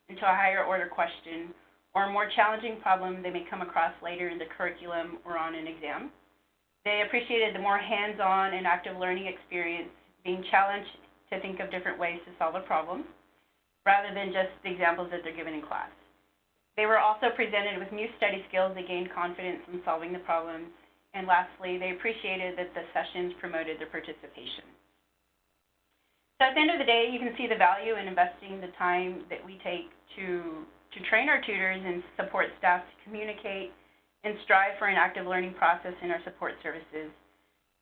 into a higher order question or a more challenging problem they may come across later in the curriculum or on an exam. They appreciated the more hands-on and active learning experience, being challenged to think of different ways to solve a problem, rather than just the examples that they're given in class. They were also presented with new study skills that gained confidence in solving the problems. And lastly, they appreciated that the sessions promoted their participation. So at the end of the day, you can see the value in investing the time that we take to train our tutors and support staff to communicate and strive for an active learning process in our support services.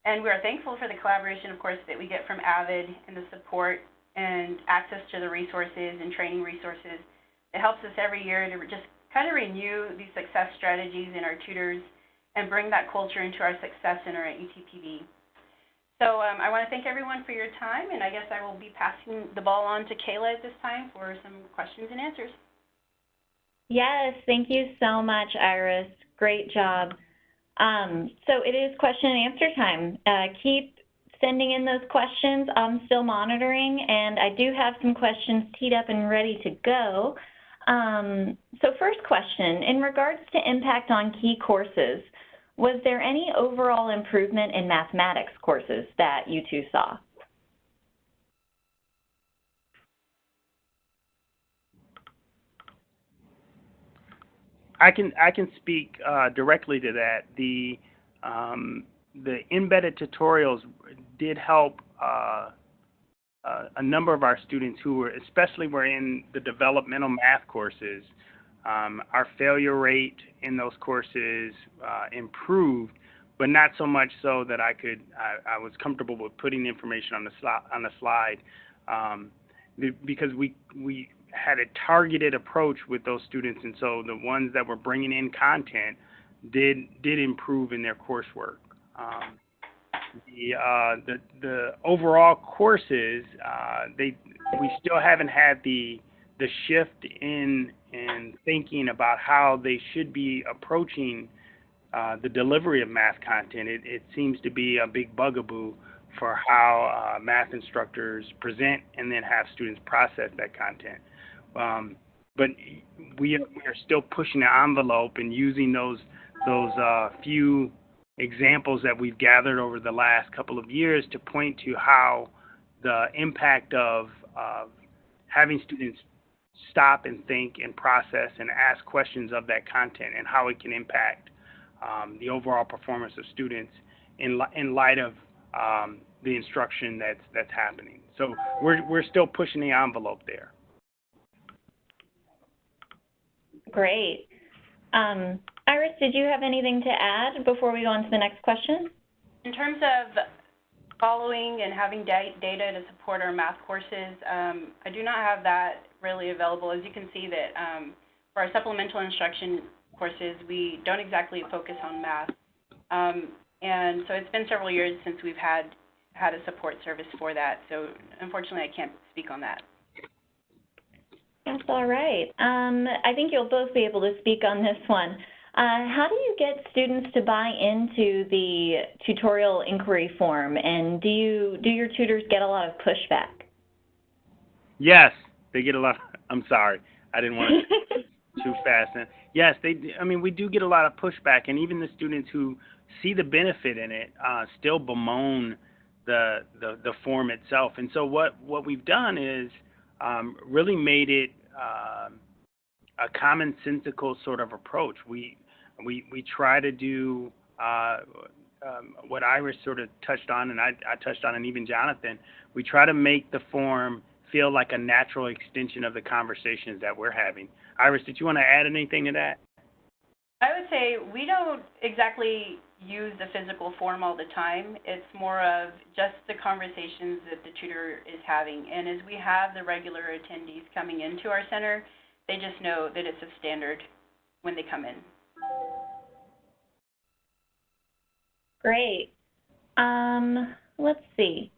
And we are thankful for the collaboration, of course, that we get from AVID and the support and access to the resources and training resources. It helps us every year to just kind of renew these success strategies in our tutors and bring that culture into our success center at UTPB. So I want to thank everyone for your time, and I guess I will be passing the ball on to Kayla at this time for some questions and answers. Yes, thank you so much, Iris. Great job. So it is question and answer time. Keep sending in those questions. I'm still monitoring, and I do have some questions teed up and ready to go. So first question, in regards to impact on key courses, was there any overall improvement in mathematics courses that you two saw? I can speak directly to that. The embedded tutorials did help a number of our students who were in the developmental math courses. Our failure rate in those courses improved, but not so much so that I was comfortable with putting information on the slide, because we had a targeted approach with those students, and so the ones that were bringing in content did improve in their coursework. The overall courses, we still haven't had the shift in thinking about how they should be approaching the delivery of math content. It seems to be a big bugaboo for how math instructors present and then have students process that content. But we are still pushing the envelope and using those few examples that we've gathered over the last couple of years to point to how the impact of having students stop and think and process and ask questions of that content and how it can impact the overall performance of students in light of the instruction that's happening. So we're still pushing the envelope there. Great. Iris, did you have anything to add before we go on to the next question? In terms of following and having data to support our math courses, I do not have that really available. As you can see that for our supplemental instruction courses, we don't exactly focus on math. And so it's been several years since we've had a support service for that. So unfortunately, I can't speak on that. That's all right. I think you'll both be able to speak on this one. How do you get students to buy into the tutorial inquiry form, and do your tutors get a lot of pushback? Yes, they get a lot. I'm sorry, I didn't want to too fast. Yes, we do get a lot of pushback, and even the students who see the benefit in it still bemoan the form itself. And so what we've done is really made it a commonsensical sort of approach. We try to do what Iris sort of touched on, and I touched on, and even Jonathan. We try to make the form feel like a natural extension of the conversations that we're having. Iris, did you want to add anything to that? I would say we don't exactly use the physical form all the time. It's more of just the conversations that the tutor is having. And as we have the regular attendees coming into our center, they just know that it's a standard when they come in. Great. Let's see.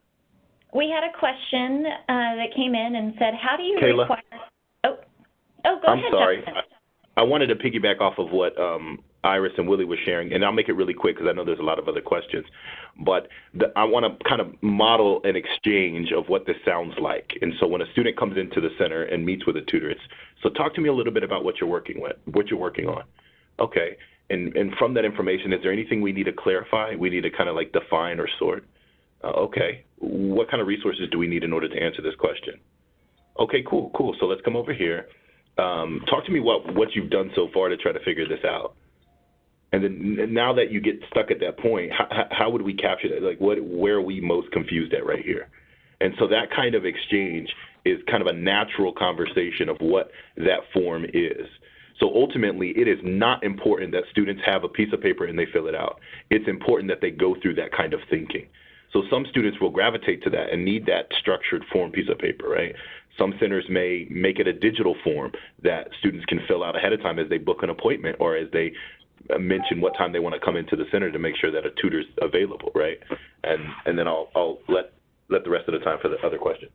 We had a question that came in and said, how do you require... Oh, go ahead, sorry. Jonathan. I wanted to piggyback off of what Iris and Willie were sharing, and I'll make it really quick because I know there's a lot of other questions. But I want to kind of model an exchange of what this sounds like. And so when a student comes into the center and meets with a tutor, so talk to me a little bit about what you're working on. Okay. And from that information, is there anything we need to clarify? We need to kind of like define or sort? Okay. What kind of resources do we need in order to answer this question? Okay, cool. So let's come over here. Talk to me what you've done so far to try to figure this out. And then now that you get stuck at that point, how would we capture that? Like, where are we most confused at right here? And so that kind of exchange is kind of a natural conversation of what that form is. So ultimately, it is not important that students have a piece of paper and they fill it out. It's important that they go through that kind of thinking. So some students will gravitate to that and need that structured form piece of paper, right? Some centers may make it a digital form that students can fill out ahead of time as they book an appointment or as they mention what time they want to come into the center to make sure that a tutor's available, right? And then I'll let the rest of the time for the other questions.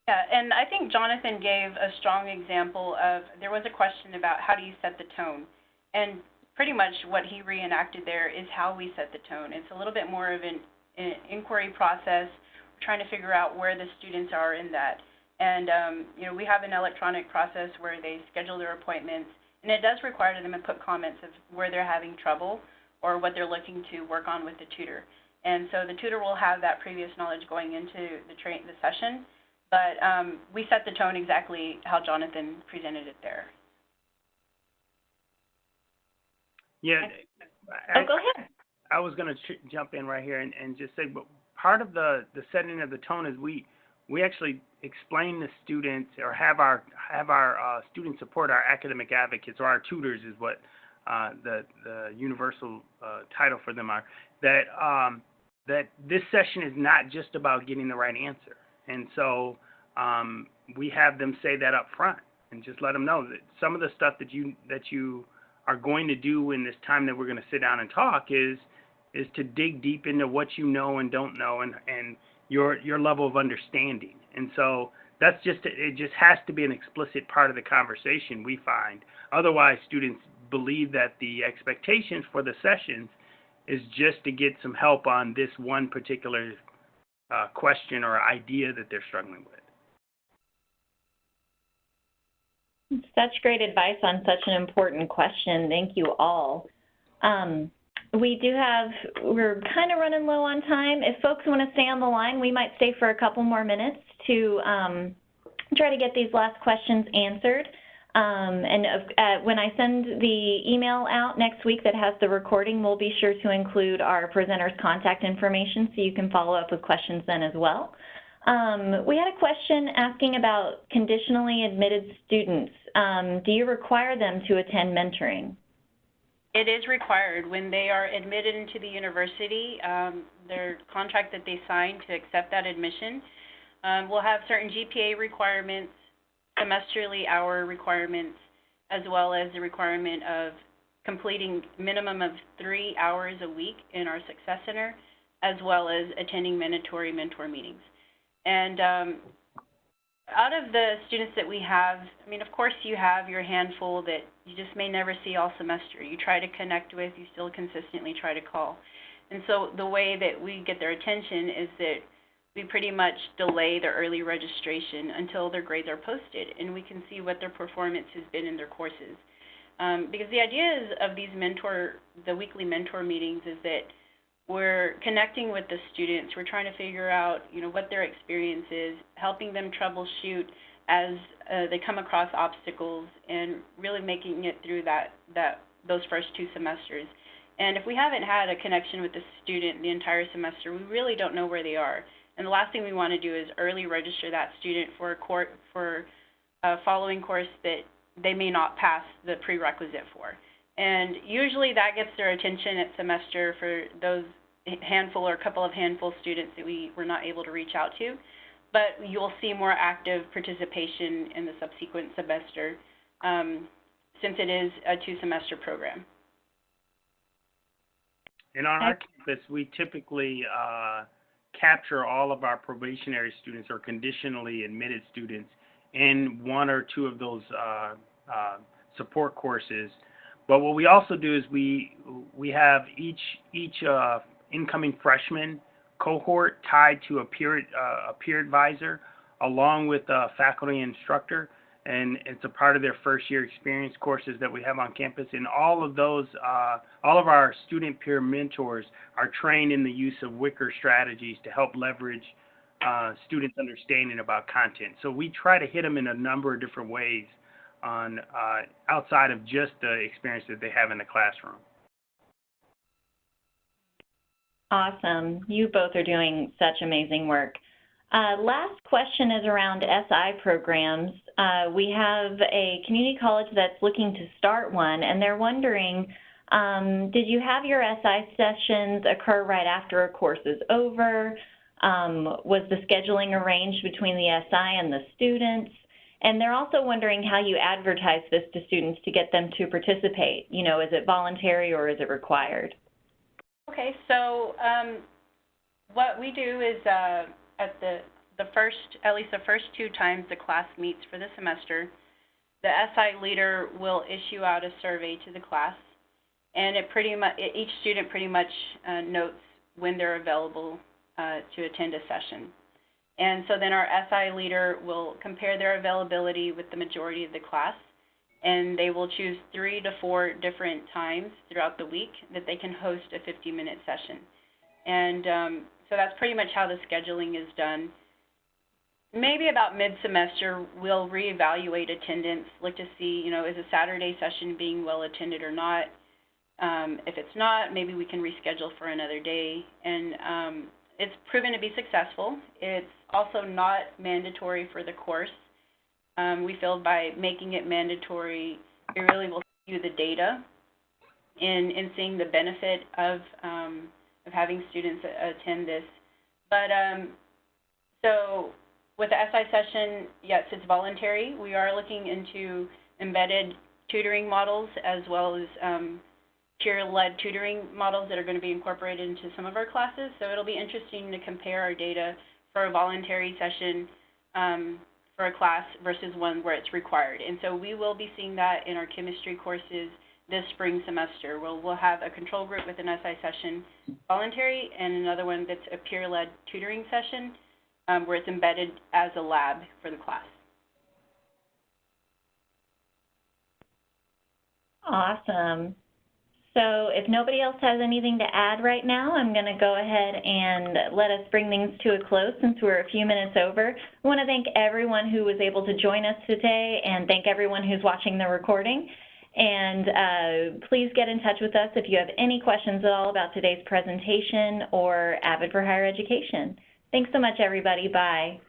Yeah, and I think Jonathan gave a strong example of, there was a question about how do you set the tone. And pretty much what he reenacted there is how we set the tone. It's a little bit more of an inquiry process. We're trying to figure out where the students are in that. And, we have an electronic process where they schedule their appointments, and it does require them to put comments of where they're having trouble or what they're looking to work on with the tutor. And so the tutor will have that previous knowledge going into the session, but we set the tone exactly how Jonathan presented it there. Yeah. Go ahead. I was going to jump in right here and just say, but part of the setting of the tone is we actually explain to students, or have our student support, our academic advocates, or our tutors is what the universal title for them are, that this session is not just about getting the right answer. And so we have them say that up front and just let them know that some of the stuff that you are going to do in this time that we're going to sit down and talk is to dig deep into what you know and don't know, and your level of understanding. And so it just has to be an explicit part of the conversation, we find. Otherwise, students believe that the expectations for the sessions is just to get some help on this one particular question or idea that they're struggling with. Such great advice on such an important question. Thank you all. We're kind of running low on time. If folks want to stay on the line, we might stay for a couple more minutes to try to get these last questions answered. When I send the email out next week that has the recording, we'll be sure to include our presenter's contact information so you can follow up with questions then as well. We had a question asking about conditionally admitted students. Do you require them to attend mentoring? It is required. When they are admitted into the university, their contract that they sign to accept that admission will have certain GPA requirements, semesterly hour requirements, as well as the requirement of completing minimum of 3 hours a week in our Success Center, as well as attending mandatory mentor meetings. And out of the students that we have, I mean, of course you have your handful that you just may never see all semester. You try to connect with, you still consistently try to call. And so the way that we get their attention is that we pretty much delay their early registration until their grades are posted and we can see what their performance has been in their courses. Because the idea is of these the weekly mentor meetings is that we're connecting with the students. We're trying to figure out, what their experience is, helping them troubleshoot as they come across obstacles and really making it through those first 2 semesters. And if we haven't had a connection with the student the entire semester, we really don't know where they are. And the last thing we want to do is early register that student for a following course that they may not pass the prerequisite for. And usually that gets their attention at semester for those handful or couple of handful students that we were not able to reach out to. But you'll see more active participation in the subsequent semester since it is a 2-semester program. And on our campus, we typically capture all of our probationary students or conditionally admitted students in 1 or 2 of those support courses. But what we also do is we have each incoming freshman cohort tied to a peer advisor along with a faculty instructor, and it's a part of their first year experience courses that we have on campus. And all of those, all of our student peer mentors are trained in the use of Wicker strategies to help leverage students' understanding about content. So we try to hit them in a number of different ways on outside of just the experience that they have in the classroom. Awesome. You both are doing such amazing work. Last question is around SI programs. We have a community college that's looking to start one, and they're wondering, did you have your SI sessions occur right after a course is over? Was the scheduling arranged between the SI and the students? And they're also wondering how you advertise this to students to get them to participate. Is it voluntary or is it required? Okay, so what we do is at least the first 2 times the class meets for the semester, the SI leader will issue out a survey to the class, and each student pretty much notes when they're available to attend a session. And so then our SI leader will compare their availability with the majority of the class, and they will choose 3 to 4 different times throughout the week that they can host a 50-minute session. And so that's pretty much how the scheduling is done. Maybe about mid-semester, we'll reevaluate attendance, look to see, is a Saturday session being well attended or not. If it's not, maybe we can reschedule for another day. And it's proven to be successful. It's also not mandatory for the course. We feel by making it mandatory, it really will skew the data in seeing the benefit of having students attend this. But so with the SI session, yes, it's voluntary. We are looking into embedded tutoring models as well as peer-led tutoring models that are going to be incorporated into some of our classes. So it'll be interesting to compare our data for a voluntary session for a class versus one where it's required. And so we will be seeing that in our chemistry courses this spring semester. We'll have a control group with an SI session voluntary and another one that's a peer-led tutoring session where it's embedded as a lab for the class. Awesome. So if nobody else has anything to add right now, I'm going to go ahead and let us bring things to a close since we're a few minutes over. I want to thank everyone who was able to join us today and thank everyone who's watching the recording. And please get in touch with us if you have any questions at all about today's presentation or AVID for Higher Education. Thanks so much, everybody. Bye.